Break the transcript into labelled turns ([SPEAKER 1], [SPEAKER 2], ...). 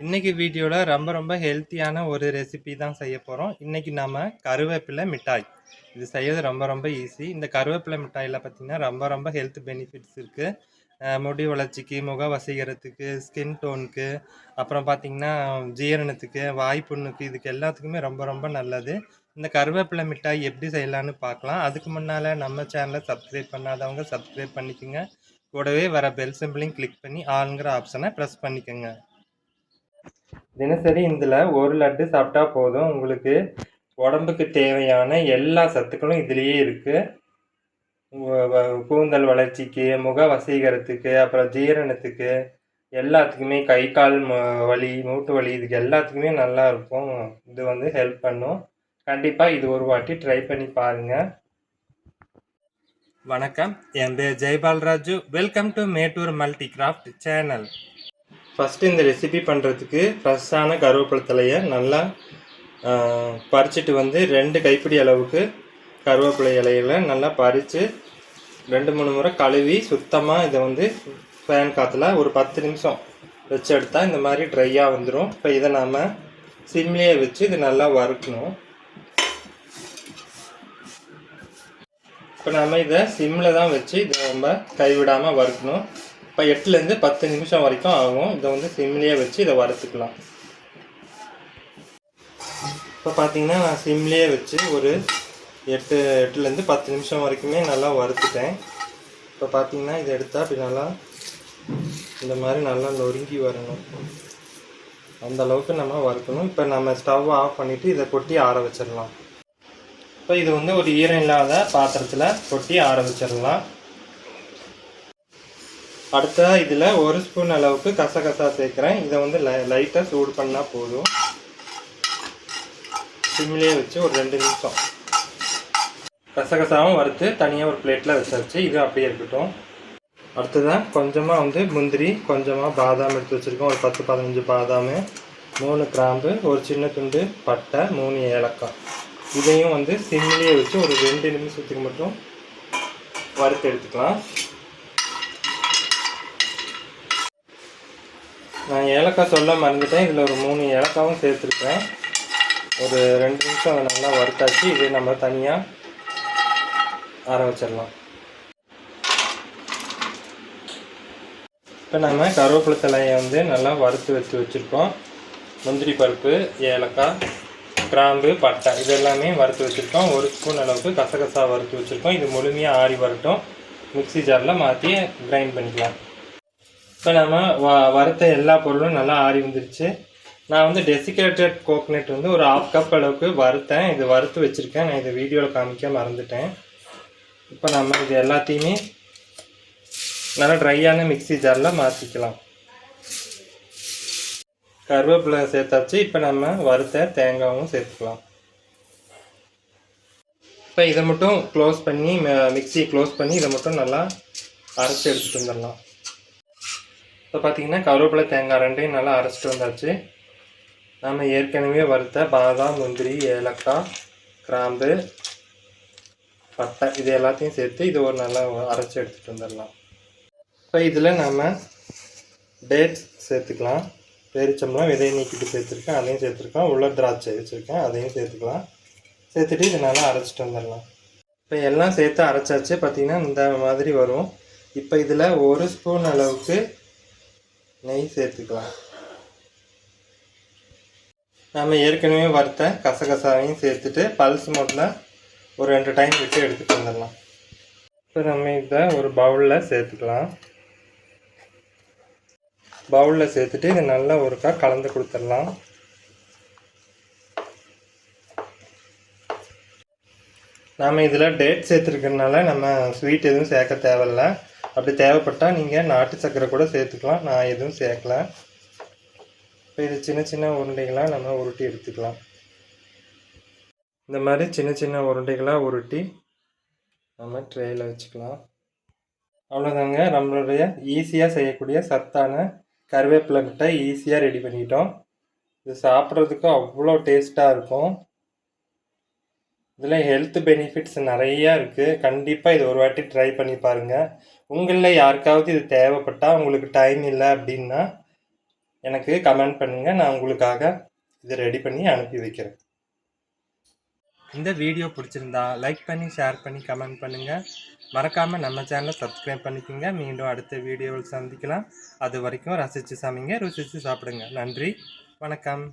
[SPEAKER 1] இன்னைக்கு வீடியோவில் ரொம்ப ஹெல்த்தியான ஒரு ரெசிபி தான் செய்ய போகிறோம். இன்றைக்கி நம்ம கருவேப்பிலை மிட்டாய் இது செய்யறது ரொம்ப ஈஸி. இந்த கருவேப்பிலை மிட்டாயில் பார்த்திங்கன்னா ரொம்ப ஹெல்த் பெனிஃபிட்ஸ் இருக்குது. முடி வளர்ச்சிக்கு, முக வசீகரத்துக்கு, ஸ்கின் டோனுக்கு, அப்புறம் பார்த்திங்கன்னா ஜீரணத்துக்கு, வாய்ப்புண்ணுக்கு, இதுக்கு எல்லாத்துக்குமே ரொம்ப நல்லது. இந்த கருவேப்பிலை மிட்டாய் எப்படி செய்யலான்னு பார்க்கலாம். அதுக்கு முன்னால் நம்ம சேனலை சப்ஸ்கிரைப் பண்ணாதவங்க சப்ஸ்கிரைப் பண்ணிக்கோங்க. கூடவே வர பெல் சிம்பிளையும் கிளிக் பண்ணி ஆளுங்கிற ஆப்ஷனை ப்ரெஸ் பண்ணிக்கோங்க. தினசரி இதில் ஒரு லட்டு சாப்பிட்டா போதும். உங்களுக்கு உடம்புக்கு தேவையான எல்லா சத்துக்களும் இதுலேயே இருக்குது. கூந்தல் வளர்ச்சிக்கு, முக வசீகரத்துக்கு, அப்புறம் ஜீரணத்துக்கு, எல்லாத்துக்குமே கை கால் வலி, மூட்டு வலி, இதுக்கு எல்லாத்துக்குமே நல்லா இருக்கும். இது வந்து ஹெல்ப் பண்ணும். கண்டிப்பாக இது ஒரு வாட்டி ட்ரை பண்ணி பாருங்கள். வணக்கம், என் பேர் Jaipalraju. Welcome to Mettur multi craft channel. First இந்த ரெசிபி பண்ணுறதுக்கு ஃப்ரெஷ்ஷான கருவேப்பிலை தலையை நல்லா பறிச்சுட்டு வந்து 2 கைப்பிடி அளவுக்கு கருவேப்பிலை இலைகளை நல்லா பறித்து 2-3 முறை கழுவி சுத்தமாக இதை வந்து ஃபேன் காற்றுல ஒரு 10 நிமிஷம் வச்சு எடுத்தால் இந்த மாதிரி ட்ரையாக வந்துடும். இப்போ இதை நாம் சிம்லேயே வச்சு இது நல்லா வறுக்கணும். இப்போ நம்ம இதை சிம்மில் தான் வச்சு இதை ரொம்ப கைவிடாமல் வறுக்கணும். இப்போ 8லேருந்து 10 நிமிஷம் வரைக்கும் ஆகும். இதை வந்து சிம்லேயே வச்சு இதை வறுத்துக்கலாம். இப்போ பார்த்தீங்கன்னா நான் சிம்லேயே வச்சு ஒரு 8லேருந்து 10 நிமிஷம் வரைக்குமே நல்லா வறுத்துட்டேன். இப்போ பார்த்தீங்கன்னா இதை எடுத்தால் அப்படி நல்லா இந்த மாதிரி நல்லா நொறுங்கி வரணும். அந்த அளவுக்கு நம்ம வறுக்கணும். இப்போ நம்ம ஸ்டவ் ஆஃப் பண்ணிவிட்டு இதை கொட்டி ஆற வச்சிடலாம். இப்போ இது வந்து ஒரு ஈரம் இல்லாத பாத்திரத்தில் கொட்டி ஆற வச்சிடலாம். அடுத்த இதில் 1 ஸ்பூன் அளவுக்கு கசகசா சேர்க்குறேன். இதை வந்து லைட்டாக சூடு பண்ணால் போதும். சிம்லேயே வச்சு ஒரு 2 நிமிஷம் கசகசாவும் வறுத்து தனியாக ஒரு பிளேட்டில் வச்சாச்சு. இது அப்படியே இருக்கட்டும். அடுத்ததான் கொஞ்சமாக வந்து முந்திரி, கொஞ்சமாக பாதாம் எடுத்து வச்சுருக்கோம். ஒரு 10-15 பாதாம், 3 கிராம்பு, ஒரு சின்ன துண்டு பட்டை, 3 ஏலக்காய். இதையும் வந்து சிம்லேயே வச்சு ஒரு 2 நிமிஷத்துக்கு மட்டும் வறுத்து எடுத்துக்கலாம். நான் ஏலக்காய் சொல்ல மறந்துட்டேன். இதில் ஒரு 3 ஏலக்காவும் சேர்த்துருக்கேன். ஒரு 2 நிமிஷம் நல்லா வறுத்தாச்சு. இதை நம்ம தனியாக ஆற வச்சிடலாம். இப்போ நம்ம கருவேப்பிலை தலையை வந்து நல்லா வறுத்து வச்சுருக்கோம். முந்திரி பருப்பு, ஏலக்காய், கிராம்பு, பட்டை இது எல்லாமே வறுத்து வச்சுருக்கோம். 1 ஸ்பூன் அளவுக்கு கசகசா வறுத்து வச்சுருக்கோம். இது முழுமையாக ஆறி வரட்டும். மிக்ஸி ஜாரில் மாற்றி கிரைண்ட் பண்ணிக்கலாம். இப்போ நம்ம வறுத்த எல்லா பொருளும் நல்லா ஆறி வந்துருச்சு. நான் வந்து டெசிகேட்டட் கோகனட் வந்து ஒரு 1/2 கப் அளவுக்கு வறுத்தேன். இது வறுத்து வச்சுருக்கேன். நான் இதை வீடியோவில் காமிக்க மறந்துட்டேன். இப்போ நம்ம இது எல்லாத்தையுமே நல்லா ட்ரையான மிக்ஸி ஜாரில் மாற்றிக்கலாம். கருவேப்பிலை சேர்த்தாச்சு. இப்போ நம்ம வறுத்த தேங்காயும் சேர்த்துக்கலாம். இப்போ இதை மட்டும் க்ளோஸ் பண்ணி மிக்ஸியை க்ளோஸ் பண்ணி இதை மட்டும் நல்லா அரைச்சி எடுத்துகிட்டு வந்துடலாம். இப்போ பார்த்திங்கன்னா கருவேப்பிலை தேங்காய் 2யும் நல்லா அரைச்சிட்டு வந்தாச்சு. நம்ம ஏற்கனவே வறுத்த பாதாம், முந்திரி, ஏலக்காய், கிராம்பு, பட்டை இது எல்லாத்தையும் சேர்த்து இது ஒரு நல்லா அரைச்சி எடுத்துகிட்டு வந்துடலாம். இப்போ இதில் நம்ம டேட்ஸ் சேர்த்துக்கலாம். பேரிச்சம்பழம் விதையை நீக்கிட்டு சேர்த்துருக்கேன், அதையும் சேர்த்துருக்கேன். உலர் திராட்சை வச்சுருக்கேன், அதையும் சேர்த்துக்கலாம். சேர்த்துட்டு இது நல்லா அரைச்சிட்டு வந்துடலாம். இப்போ எல்லாம் சேர்த்து அரைச்சாச்சு. பார்த்திங்கன்னா இந்த மாதிரி வரும். இப்போ இதில் 1 ஸ்பூன் அளவுக்கு நெய் சேர்த்துக்கலாம். நம்ம ஏற்கனவே வறுத்த கசகசாவையும் சேர்த்துட்டு பல்ஸ் மோட்டில் ஒரு 2 டைம் விட்டு எடுத்துகிட்டு வந்துடலாம். இப்போ நம்ம இதை ஒரு பவுலில் சேர்த்துக்கலாம். பவுலில் சேர்த்துட்டு இதை நல்லா ஒருக்கா கலந்து கொடுத்துடலாம். நாம் இதில் டேட் சேர்த்துருக்கறனால நம்ம ஸ்வீட் எதுவும் சேர்க்க தேவையில்ல. அப்படி தேவைப்பட்டால் நீங்கள் நாட்டு சர்க்கரை கூட சேர்த்துக்கலாம். நான் எதுவும் சேர்க்கல. இப்போ இது சின்ன உருண்டைகளாக நம்ம உருட்டி எடுத்துக்கலாம். இந்த மாதிரி சின்ன உருண்டைகளாக உருட்டி நம்ம ட்ரேயில் வச்சுக்கலாம். அவ்வளோதாங்க, நம்மளுடைய ஈஸியாக செய்யக்கூடிய சத்தான கருவேப்பிலை மிட்டாய் ஈஸியாக ரெடி பண்ணிட்டோம். இது சாப்பிட்றதுக்கு அவ்வளோ டேஸ்ட்டாக இருக்கும். இதில் ஹெல்த் பெனிஃபிட்ஸ் நிறையா இருக்குது. கண்டிப்பாக இது ஒரு வாட்டி ட்ரை பண்ணி பாருங்கள். உங்களில் யாருக்காவது இது தேவைப்பட்டால், உங்களுக்கு டைம் இல்லை அப்படின்னா எனக்கு கமெண்ட் பண்ணுங்கள். நான் உங்களுக்காக இதை ரெடி பண்ணி அனுப்பி வைக்கிறேன். இந்த வீடியோ பிடிச்சிருந்தா லைக் பண்ணி, ஷேர் பண்ணி, கமெண்ட் பண்ணுங்கள். மறக்காமல் நம்ம சேனலை சப்ஸ்கிரைப் பண்ணிக்கோங்க. மீண்டும் அடுத்த வீடியோவில் சந்திக்கலாம். அது வரைக்கும் ரசித்து சமைங்க, ருசித்து சாப்பிடுங்க. நன்றி, வணக்கம்.